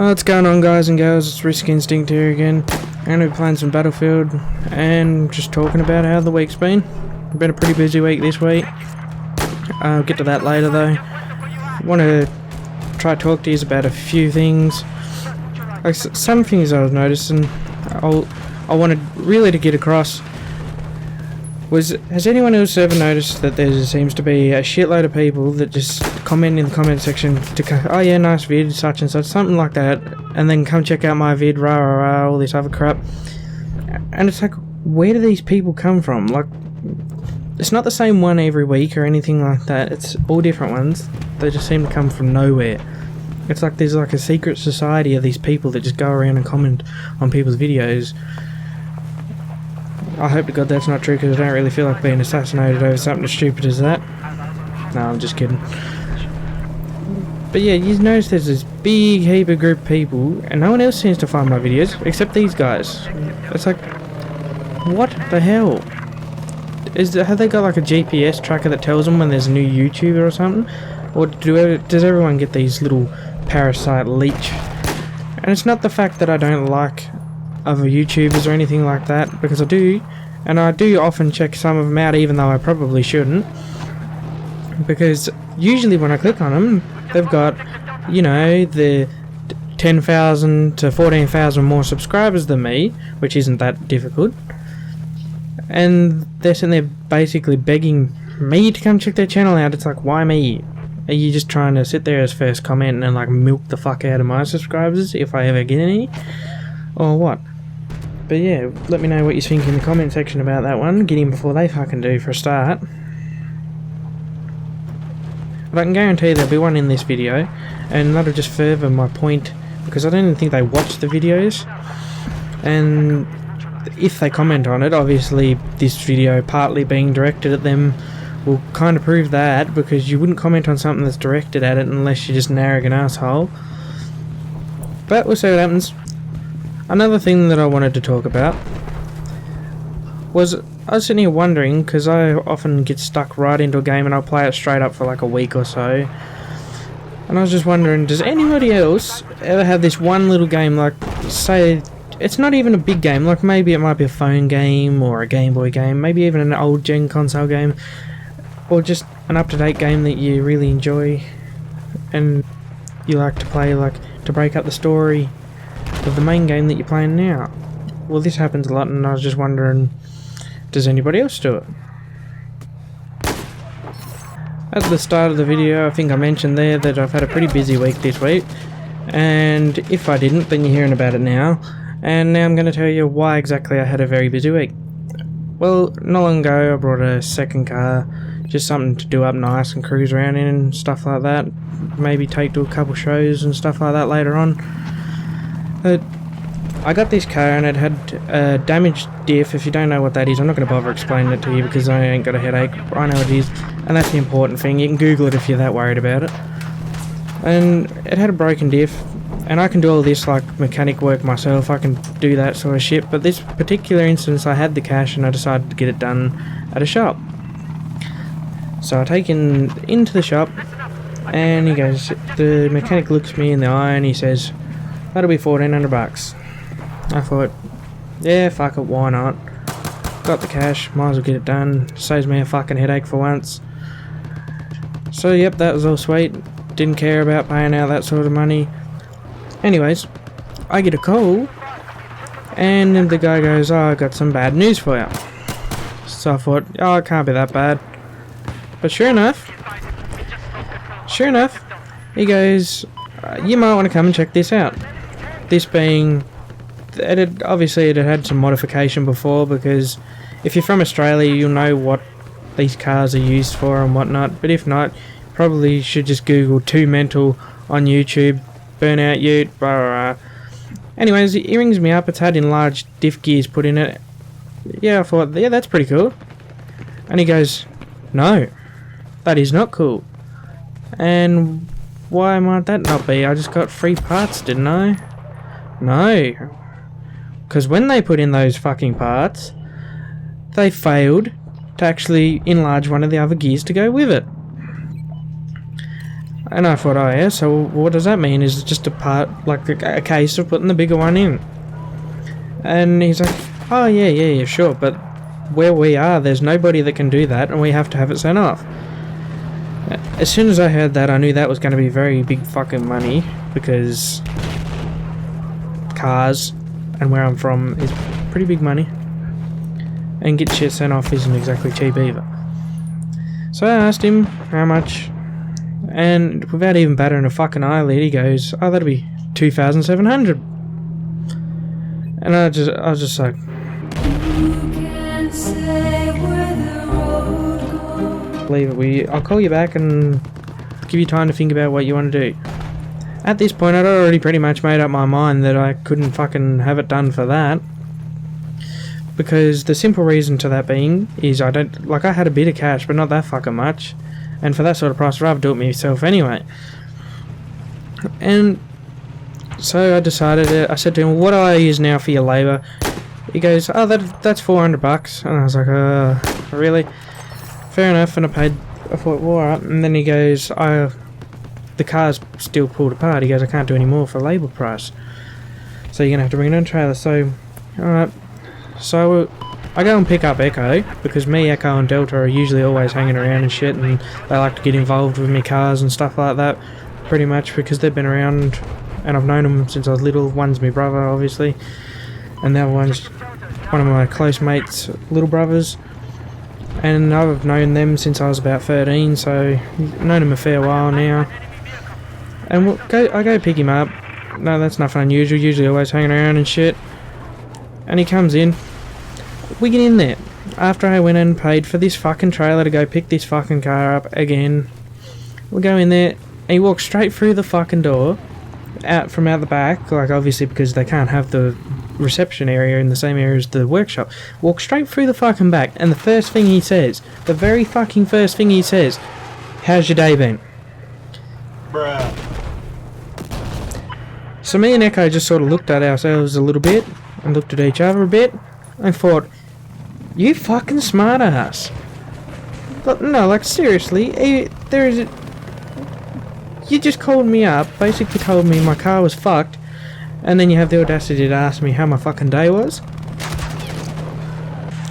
What's going on, guys and girls? It's Risk Instinct here again. I'm going to be playing some Battlefield and just talking about how the week's been. Been a pretty busy week this week. I'll get to that later though. I want to try to talk to you about a few things. Like some things I was noticing, I wanted really to get across was, has anyone else ever noticed that there seems to be a shitload of people that just comment in the comment section to go, oh yeah, nice vid, such and such, something like that, and then come check out my vid, rah rah rah, all this other crap. And it's like, where do these people come from? Like, it's not the same one every week or anything like that, it's all different ones. They just seem to come from nowhere. It's like there's like a secret society of these people that just go around and comment on people's videos. I hope to God that's not true, because I don't really feel like being assassinated over something as stupid as that. No, I'm just kidding. But yeah, you notice there's this big heap of group of people, and no one else seems to find my videos, except these guys. It's like, what the hell? Have they got like a GPS tracker that tells them when there's a new YouTuber or something? Or does everyone get these little parasite leech? And it's not the fact that I don't like other YouTubers or anything like that, because I do, and I do often check some of them out even though I probably shouldn't, because usually when I click on them they've got, you know, the 10,000 to 14,000 more subscribers than me, which isn't that difficult, and they're sitting there basically begging me to come check their channel out. It's like, why me? Are you just trying to sit there as first comment and like milk the fuck out of my subscribers if I ever get any, or what? But yeah, let me know what you think in the comment section about that one. Get in before they fucking do, for a start. But I can guarantee there'll be one in this video, and that'll just further my point, because I don't even think they watch the videos. And if they comment on it, obviously this video partly being directed at them will kind of prove that, because you wouldn't comment on something that's directed at it unless you're just an arrogant asshole. But we'll see what happens. Another thing that I wanted to talk about was, I was sitting here wondering, because I often get stuck right into a game and I'll play it straight up for like a week or so, and I was just wondering, does anybody else ever have this one little game, like, say, it's not even a big game, like maybe it might be a phone game or a Game Boy game, maybe even an old gen console game, or just an up-to-date game that you really enjoy and you like to play, like to break up the story of the main game that you're playing now. Well, this happens a lot, and I was just wondering, does anybody else do it? At the start of the video, I think I mentioned there that I've had a pretty busy week this week, and if I didn't, then you're hearing about it now. And now I'm going to tell you why exactly I had a very busy week. Well, not long ago I brought a second car, just something to do up nice and cruise around in and stuff like that. Maybe take to a couple shows and stuff like that later on. But I got this car and it had a damaged diff. If you don't know what that is, I'm not going to bother explaining it to you because I ain't got a headache. I know what it is, and that's the important thing. You can Google it if you're that worried about it. And it had a broken diff, and I can do all this like mechanic work myself. I can do that sort of shit, but this particular instance I had the cash and I decided to get it done at a shop. So I take him into the shop and he goes, the mechanic looks me in the eye and he says, that'll be $1,400. I thought, yeah, fuck it, why not? Got the cash, might as well get it done. Saves me a fucking headache for once. So yep, that was all sweet. Didn't care about paying out that sort of money. Anyways, I get a call, and the guy goes, oh, I got some bad news for you. So I thought, oh, it can't be that bad. But sure enough, he goes, you might want to come and check this out. This being, obviously it had some modification before, because if you're from Australia you'll know what these cars are used for and whatnot, but if not, probably should just Google 2 Mental on YouTube, burnout ute, blah blah blah. Anyways, he rings me up, it's had enlarged diff gears put in it. Yeah, I thought, yeah, that's pretty cool. And he goes, no, that is not cool. And why might that not be? I just got free parts, didn't I? No, because when they put in those fucking parts, they failed to actually enlarge one of the other gears to go with it. And I thought, oh yeah, so what does that mean? Is it just a part, like a case of putting the bigger one in? And he's like, oh yeah, sure, but where we are, there's nobody that can do that, and we have to have it sent off. As soon as I heard that, I knew that was going to be very big fucking money, because cars and where I'm from is pretty big money, and get shit sent off isn't exactly cheap either. So I asked him how much, and without even battering a fucking eyelid, he goes, oh, that'll be 2,700. And I was just like, leave it. I'll call you back and give you time to think about what you want to do. At this point, I'd already pretty much made up my mind that I couldn't fucking have it done for that. Because the simple reason to that being is I had a bit of cash, but not that fucking much. And for that sort of price, I'd rather do it myself anyway. And so I decided, I said to him, what do I use now for your labour? He goes, oh, that's $400. And I was like, really? Fair enough. And I thought, well, alright. And then he goes, the car's still pulled apart. He goes, I can't do any more for labour price. So you're going to have to bring it on a trailer. So, alright. So I go and pick up Echo, because me, Echo and Delta are usually always hanging around and shit, and they like to get involved with me cars and stuff like that, pretty much because they've been around and I've known them since I was little. One's my brother, obviously, and the other one's one of my close mates' little brothers, and I've known them since I was about 13, so I've known them a fair while now. And I go pick him up. No, that's nothing unusual, usually always hanging around and shit. And he comes in. We get in there. After I went and paid for this fucking trailer to go pick this fucking car up again. We go in there, and he walks straight through the fucking door, out the back, like obviously because they can't have the reception area in the same area as the workshop. Walks straight through the fucking back, and the very fucking first thing he says, how's your day been? Bruh. So me and Echo just sort of looked at ourselves a little bit, and looked at each other a bit, and thought, you fucking smart ass. But no, like seriously, you just called me up, basically told me my car was fucked, and then you have the audacity to ask me how my fucking day was?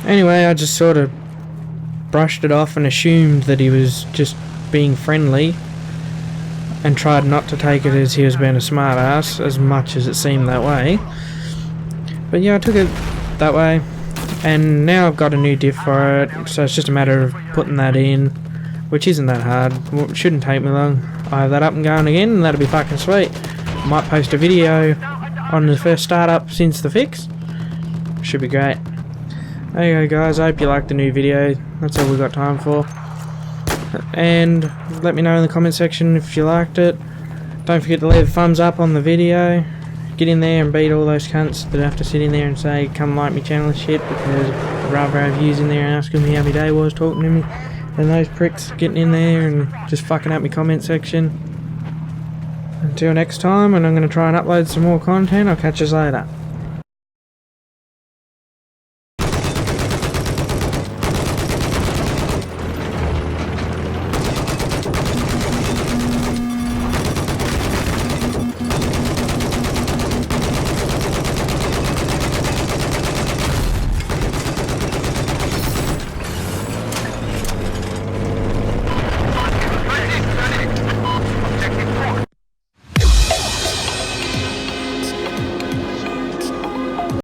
Anyway, I just sort of brushed it off and assumed that he was just being friendly, and tried not to take it as he was being a smart ass, as much as it seemed that way. But yeah, I took it that way, and now I've got a new diff for it, so it's just a matter of putting that in, which isn't that hard. It shouldn't take me long. I have that up and going again, and that'll be fucking sweet. Might post a video on the first startup since the fix. Should be great. There you go, guys. I hope you liked the new video. That's all we've got time for. And let me know in the comment section if you liked it. Don't forget to leave a thumbs up on the video. Get in there and beat all those cunts that have to sit in there and say come like my channel and shit, because I'd rather have views in there and asking me how my day was, talking to me, than those pricks getting in there and just fucking up my comment section. Until next time, and I'm going to try and upload some more content, I'll catch you later.